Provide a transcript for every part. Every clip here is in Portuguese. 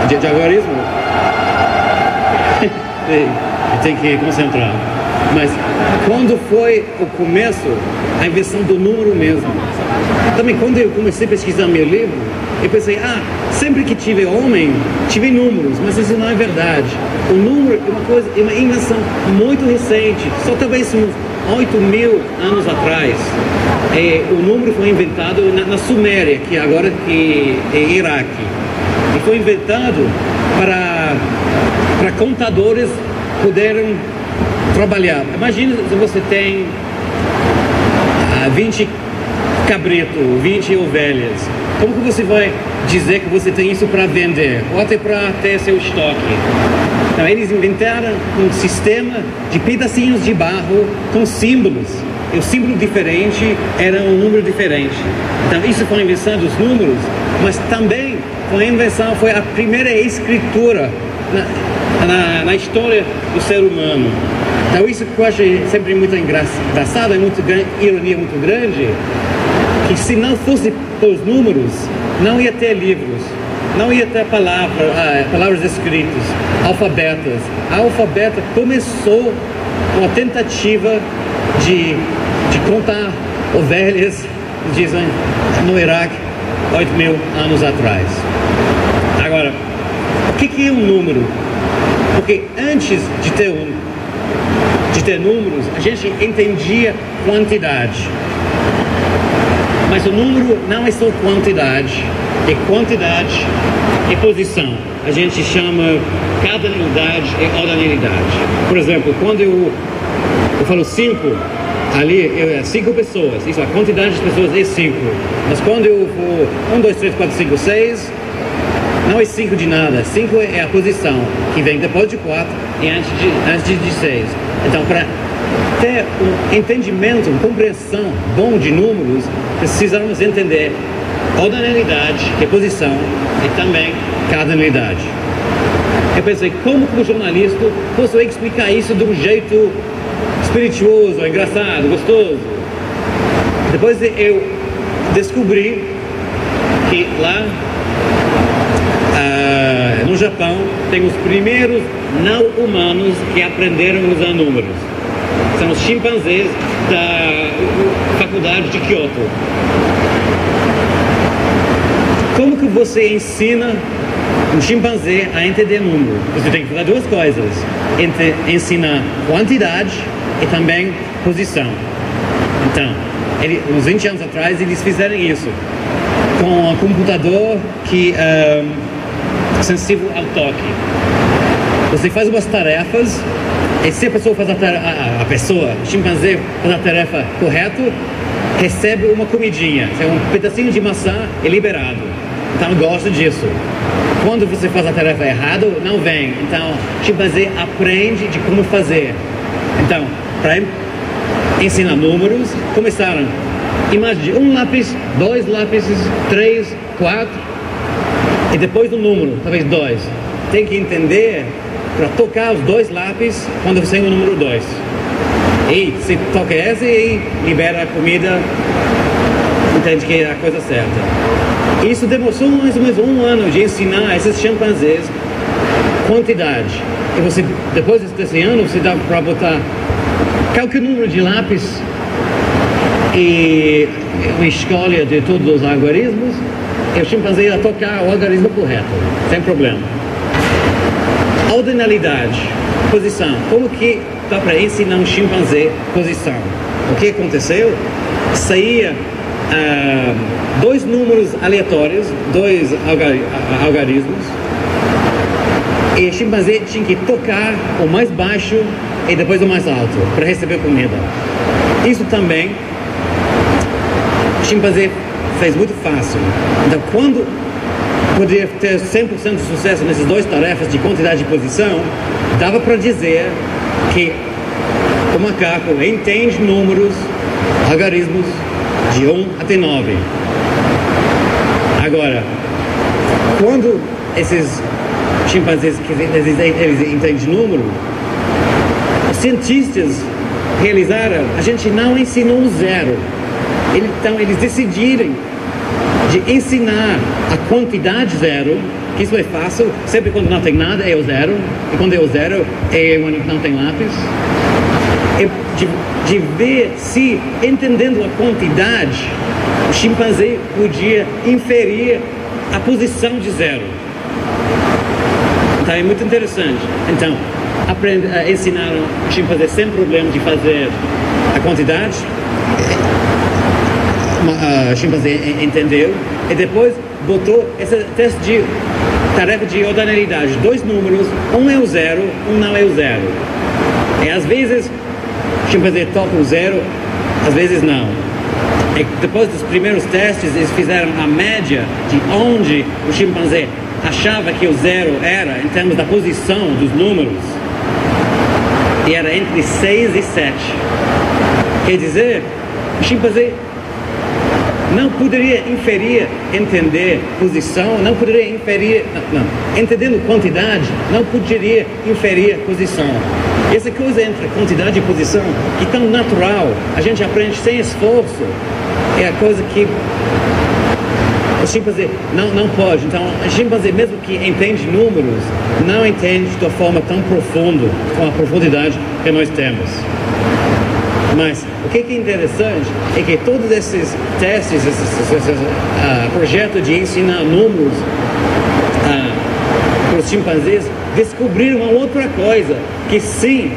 de algarismo, tem que concentrar. Mas quando foi o começo, a invenção do número mesmo. Também quando eu comecei a pesquisar meu livro, eu pensei, sempre que tive homem, tive números, mas isso não é verdade. O número é uma invenção muito recente, só talvez uns 8.000 anos atrás. O número foi inventado na Suméria, que agora é Iraque. E foi inventado para contadores poderem trabalhar. Imagina se você tem 20 cabritos, 20 ovelhas. Como que você vai dizer que você tem isso para vender? Ou até para ter seu estoque? Então, eles inventaram um sistema de pedacinhos de barro com símbolos. E o símbolo diferente era um número diferente. Então, isso foi a invenção dos números, mas também foi a primeira escritura na história do ser humano. Então, isso que eu acho sempre muito engraçado, é muito ironia muito grande, que se não fosse os números, não ia ter livros, não ia ter palavras escritas, alfabetas. A alfabeta começou com a tentativa de contar ovelhas, dizem, no Iraque, 8.000 anos atrás. Agora, o que é um número? Porque antes de ter números, a gente entendia quantidade. Mas o número não é só quantidade, é quantidade e posição. A gente chama cardinalidade e ordinalidade. Por exemplo, quando eu falo 5, ali é 5 pessoas, isso, a quantidade de pessoas é 5. Mas quando eu for 1, 2, 3, 4, 5, 6, não é 5 de nada. 5 é a posição, que vem depois de 4 e antes de 6. Então, para ter um entendimento, uma compreensão bom de números, precisamos entender ordinalidade, que é posição, e também cardinalidade. Eu pensei, como jornalista posso explicar isso de um jeito espirituoso, engraçado, gostoso? Depois eu descobri que lá no Japão tem os primeiros não humanos que aprenderam a usar números. São os chimpanzés da faculdade de Kyoto. Como que você ensina um chimpanzé a entender número? Você tem que fazer duas coisas: ensinar quantidade e também posição. Então, uns 20 anos atrás, eles fizeram isso com um computador que sensível ao toque. Você faz umas tarefas e se a pessoa faz o chimpanzé faz a tarefa correta, recebe uma comidinha, um pedacinho de maçã é liberado. Então gosta disso. Quando você faz a tarefa errada, não vem. Então o chimpanzé aprende de como fazer. Então, para ensinar números, começaram. Imagine um lápis, 2 lápis, 3, 4 e depois do número, talvez 2. Tem que entender para tocar os 2 lápis quando você tem o número 2. E se toca esse e libera a comida, entende que é a coisa certa. Isso demorou mais ou menos 1 ano de ensinar esses chimpanzés quantidade. E você, depois desse ano, você dá para botar qualquer número de lápis e uma escolha de todos os algarismos, e o chimpanzé ia tocar o algarismo correto, sem problema. Ordinalidade, posição. Como que dá para ensinar um chimpanzé posição? O que aconteceu? Saía 2 números aleatórios, 2 algarismos, e o chimpanzé tinha que tocar o mais baixo e depois o mais alto para receber comida. Isso também o chimpanzé fez muito fácil. Então, quando poderia ter 100% de sucesso nessas 2 tarefas de quantidade e posição, dava para dizer que o macaco entende números, algarismos de 1 até 9. Agora, quando esses chimpanzés eles entendem número, os cientistas realizaram, a gente não ensinou o 0. Então eles decidiram de ensinar a quantidade 0 que isso é fácil, sempre quando não tem nada é o zero, e quando é o zero é quando não tem lápis. É de ver se, entendendo a quantidade, o chimpanzé podia inferir a posição de zero. Então é muito interessante. Então, ensinaram o chimpanzé sem problema de fazer a quantidade. O chimpanzé entendeu e depois botou esse teste de tarefa de ordinalidade. 2 números, um é o zero, um não é o zero. E às vezes o chimpanzé toca o zero, às vezes não. E depois dos primeiros testes, eles fizeram a média de onde o chimpanzé achava que o zero era em termos da posição dos números. E era entre 6 e 7. Quer dizer, o chimpanzé não poderia inferir, entender posição, não poderia inferir, entendendo quantidade, não poderia inferir posição. E essa coisa entre quantidade e posição, que é tão natural, a gente aprende sem esforço, é a coisa que o chimpanzé não pode. Então, o chimpanzé, mesmo que entende números, não entende de uma forma tão profunda, com a profundidade que nós temos. Mas o que é interessante é que todos esses testes, esses projetos de ensinar números para os chimpanzés, descobriram uma outra coisa, que sim,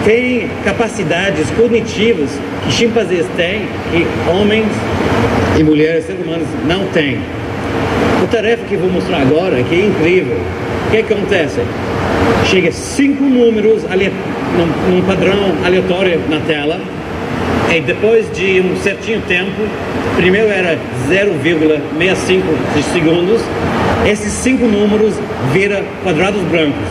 tem capacidades cognitivas que chimpanzés têm, que homens e mulheres, seres humanos, não têm. A tarefa que eu vou mostrar agora, que é incrível, o que acontece? Chega 5 números num padrão aleatório na tela, e depois de um certinho tempo, primeiro era 0,65 de segundos, esses 5 números viram quadrados brancos.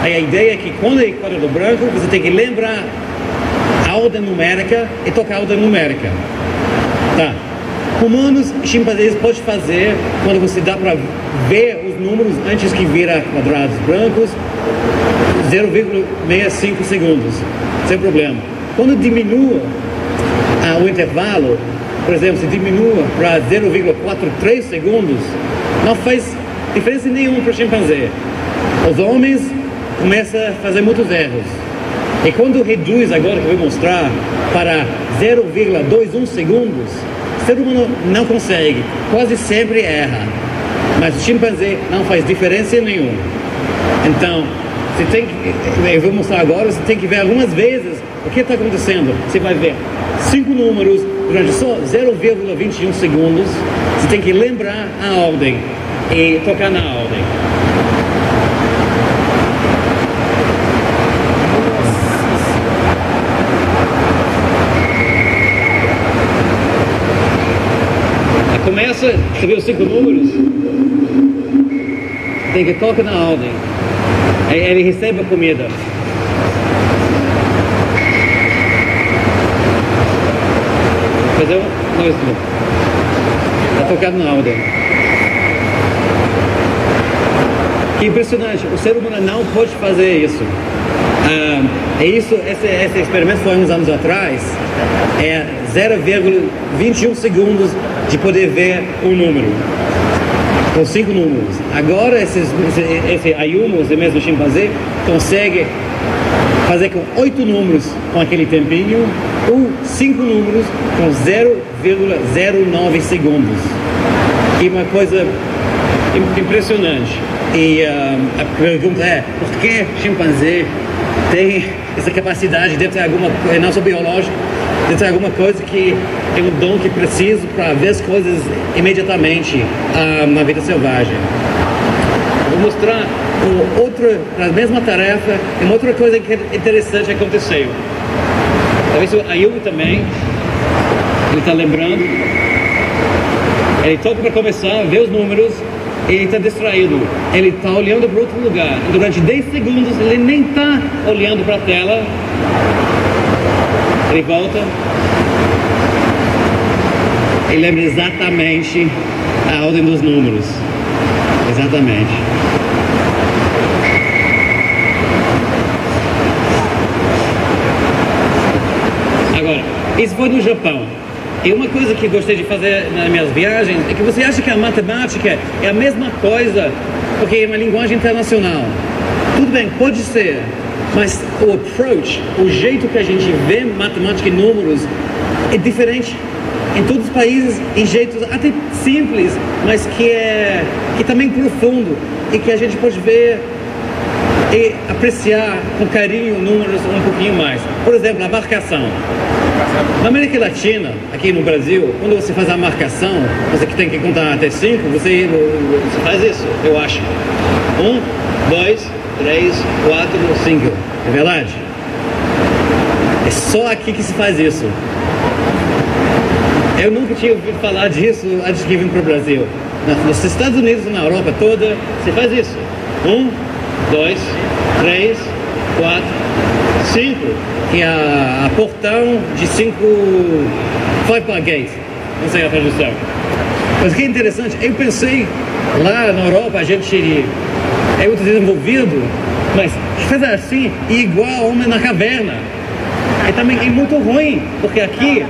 Aí a ideia é que quando é quadrado branco, você tem que lembrar a ordem numérica e tocar a ordem numérica. Tá. Humanos e chimpanzés pode fazer quando você dá para ver os números antes que vira quadrados brancos, 0,65 segundos, sem problema. Quando diminua o intervalo, por exemplo, se diminua para 0,43 segundos, não faz diferença nenhuma para o chimpanzé. Os homens começam a fazer muitos erros. E quando reduz, agora que eu vou mostrar, para 0,21 segundos, o ser humano não consegue, quase sempre erra. Mas o chimpanzé não faz diferença nenhuma. Então, você tem que, eu vou mostrar agora, você tem que ver algumas vezes o que está acontecendo. Você vai ver 5 números durante só 0,21 segundos. Você tem que lembrar a ordem e tocar na ordem. Começa, você viu os 5 números? Tem que tocar na ordem. Aí ele recebe a comida. Fazer dois. Está tocado na ordem. Que impressionante. O ser humano não pode fazer isso. Esse experimento foi uns anos atrás. É 0,21 segundos de poder ver um número. Com 5 números. Agora esse ayuno, esse mesmo chimpanzé, consegue fazer com 8 números com aquele tempinho, ou 5 números com 0,09 segundos. E uma coisa impressionante. E a pergunta é, por que chimpanzé tem essa capacidade? Deve ter alguma, não só biológico, deve ter alguma coisa que tem um dom que precisa para ver as coisas imediatamente na vida selvagem. Vou mostrar a mesma tarefa, e uma outra coisa que é interessante aconteceu. Talvez o Ayuno também, ele está lembrando, ele toca para começar, vê os números, e ele está distraído, ele está olhando para outro lugar. Durante 10 segundos ele nem está olhando para a tela, ele volta, ele lembra exatamente a ordem dos números, exatamente. Agora, isso foi no Japão. E uma coisa que gostei de fazer nas minhas viagens é que você acha que a matemática é a mesma coisa porque é uma linguagem internacional. Tudo bem, pode ser, mas o approach, o jeito que a gente vê matemática e números é diferente em todos os países, em jeitos até simples, mas que também profundo e que a gente pode ver e apreciar com carinho números um pouquinho mais. Por exemplo, a marcação. Na América Latina, aqui no Brasil, quando você faz a marcação, você que tem que contar até 5, você faz isso, eu acho. 1, 2, 3, 4, 5. É verdade? É só aqui que se faz isso. Eu nunca tinha ouvido falar disso antes de vir para o Brasil. Nos Estados Unidos e na Europa toda, você faz isso. 1, 2, 3, 4, 5. E a portão de 5 gate. Não sei a tradução. Mas o que é interessante, eu pensei, lá na Europa a gente é muito desenvolvido, mas faz assim, igual homem na caverna. E também é muito ruim, porque aqui